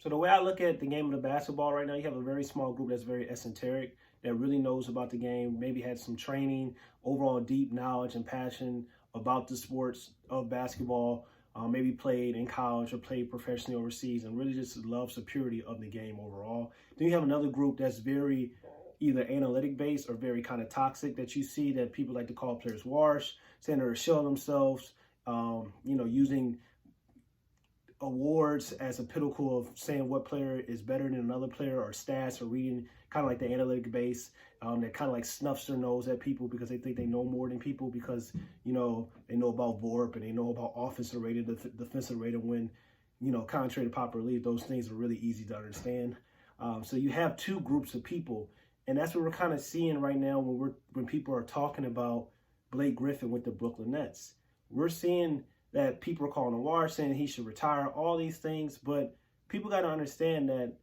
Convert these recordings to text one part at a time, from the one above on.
So the way I look at the game of the basketball right now, you have a very small group that's very esoteric, that really knows about the game, maybe had some training, overall deep knowledge and passion about the sports of basketball, maybe played in college or played professionally overseas, and really just loves the purity of the game overall. Then you have another group that's very either analytic based or very kind of toxic, that you see that people like to call players wash, saying they're shell themselves, using awards as a pinnacle of saying what player is better than another player, or stats, or reading kind of like the analytic base, that kind of like snuffs their nose at people because they think they know more than people, because they know about VORP and they know about offensive rating, defensive rating, when contrary to popular belief, those things are really easy to understand. So you have two groups of people, and that's what we're kind of seeing right now when people are talking about Blake Griffin with the Brooklyn Nets. We're seeing that people are calling him wash, saying he should retire, all these things. But people got to understand that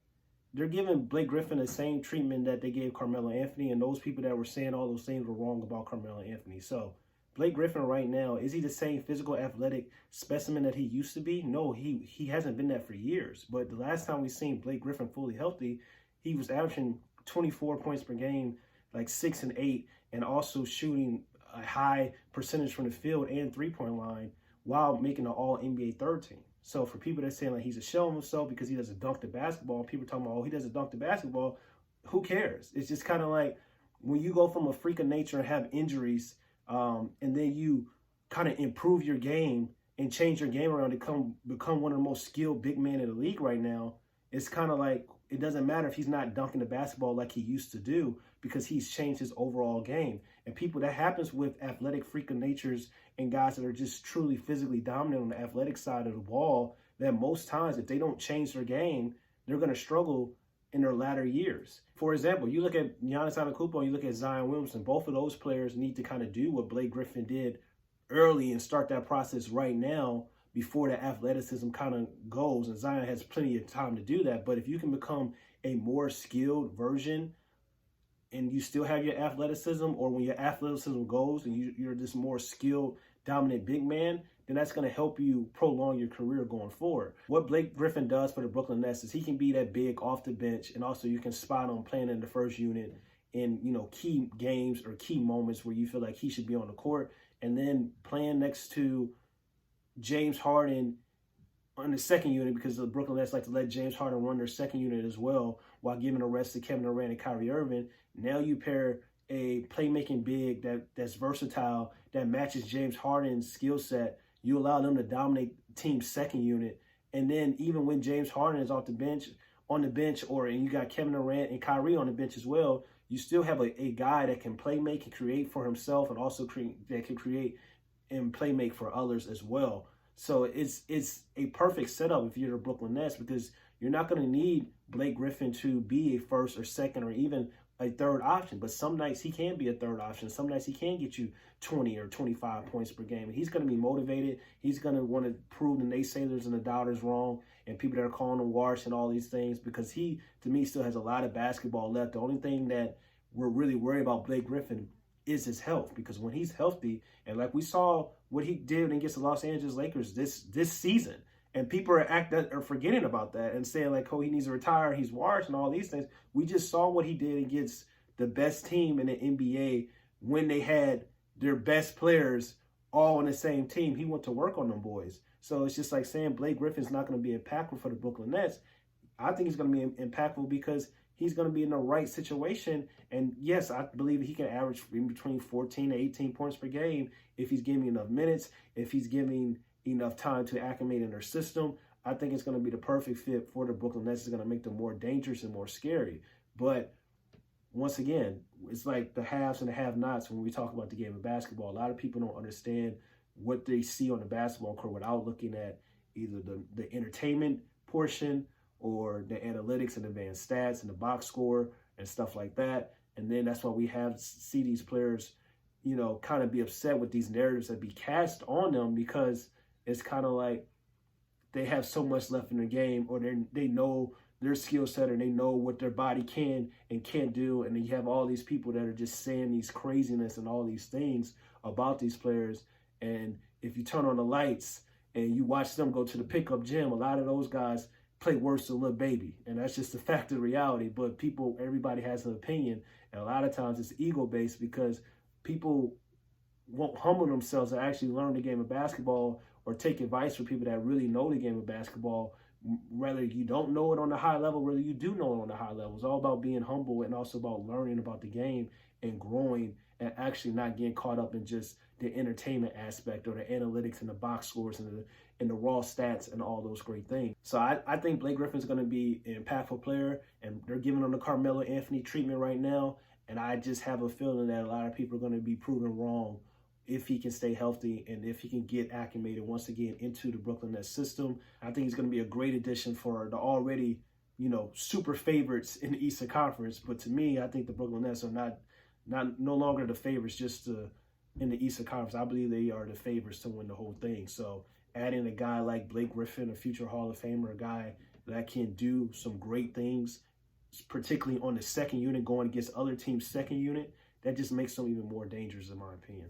they're giving Blake Griffin the same treatment that they gave Carmelo Anthony, and those people that were saying all those things were wrong about Carmelo Anthony. So Blake Griffin right now, is he the same physical athletic specimen that he used to be? No, he hasn't been that for years. But the last time we seen Blake Griffin fully healthy, he was averaging 24 points per game, like 6 and 8, and also shooting a high percentage from the field and three-point line, while making an all-NBA third team. So for people that saying like he's a shell of himself because he doesn't dunk the basketball, and people talking about, oh, he doesn't dunk the basketball, who cares? It's just kind of like when you go from a freak of nature and have injuries, and then you kind of improve your game and change your game around to become one of the most skilled big men in the league right now. It's kind of like it doesn't matter if he's not dunking the basketball like he used to do, because he's changed his overall game. And people, that happens with athletic freak of natures and guys that are just truly physically dominant on the athletic side of the ball, that most times if they don't change their game, they're going to struggle in their latter years. For example, you look at Giannis Antetokounmpo, you look at Zion Williamson, both of those players need to kind of do what Blake Griffin did early and start that process right now before the athleticism kind of goes. And Zion has plenty of time to do that. But if you can become a more skilled version and you still have your athleticism, or when your athleticism goes and you're this more skilled, dominant big man, then that's going to help you prolong your career going forward. What Blake Griffin does for the Brooklyn Nets is he can be that big off the bench, and also you can spot him playing in the first unit in key games or key moments where you feel like he should be on the court, and then playing next to James Harden on the second unit, because the Brooklyn Nets like to let James Harden run their second unit as well, while giving a rest to Kevin Durant and Kyrie Irving. Now you pair a playmaking big that's versatile, that matches James Harden's skill set. You allow them to dominate team's second unit. And then even when James Harden is on the bench, and you got Kevin Durant and Kyrie on the bench as well, you still have a guy that can play make and create for himself, and also that can create and play make for others as well. So it's a perfect setup if you're the Brooklyn Nets, because you're not going to need Blake Griffin to be a first or second or even a third option. But some nights he can be a third option. Some nights he can get you 20 or 25 points per game. And he's going to be motivated. He's going to want to prove the naysayers and the doubters wrong, and people that are calling him wash and all these things, because he, to me, still has a lot of basketball left. The only thing that we're really worried about Blake Griffin is his health, because when he's healthy, and like we saw what he did against the Los Angeles Lakers this season, and people are forgetting about that and saying like, oh, he needs to retire, he's washed and all these things. We just saw what he did against the best team in the NBA when they had their best players all on the same team. He went to work on them boys. So it's just like saying Blake Griffin's not going to be impactful for the Brooklyn Nets. I think he's going to be impactful because he's going to be in the right situation. And yes, I believe he can average in between 14 to 18 points per game if he's giving enough minutes, if he's giving enough time to acclimate in their system. I think it's going to be the perfect fit for the Brooklyn Nets. It's going to make them more dangerous and more scary. But once again, it's like the haves and the have-nots when we talk about the game of basketball. A lot of people don't understand what they see on the basketball court without looking at either the entertainment portion or the analytics and advanced stats and the box score and stuff like that. And then that's why we see these players, kind of be upset with these narratives that be cast on them, because it's kind of like they have so much left in their game, or they know their skill set, or they know what their body can and can't do. And then you have all these people that are just saying these craziness and all these things about these players. And if you turn on the lights and you watch them go to the pickup gym, a lot of those guys, play worse than Lil Baby, and that's just a fact of reality. But everybody has an opinion, and a lot of times it's ego based because people won't humble themselves to actually learn the game of basketball or take advice from people that really know the game of basketball. Whether you don't know it on the high level, whether you do know it on the high level, it's all about being humble and also about learning about the game and growing and actually not getting caught up in just the entertainment aspect or the analytics and the box scores and the raw stats and all those great things. So I think Blake Griffin's going to be an impactful player, and they're giving him the Carmelo Anthony treatment right now. And I just have a feeling that a lot of people are going to be proven wrong if he can stay healthy and if he can get acclimated once again into the Brooklyn Nets system. I think he's going to be a great addition for the already, super favorites in the Eastern Conference. But to me, I think the Brooklyn Nets are no longer the favorites in the Eastern Conference. I believe they are the favorites to win the whole thing. So adding a guy like Blake Griffin, a future Hall of Famer, a guy that can do some great things, particularly on the second unit, going against other teams' second unit, that just makes them even more dangerous, in my opinion.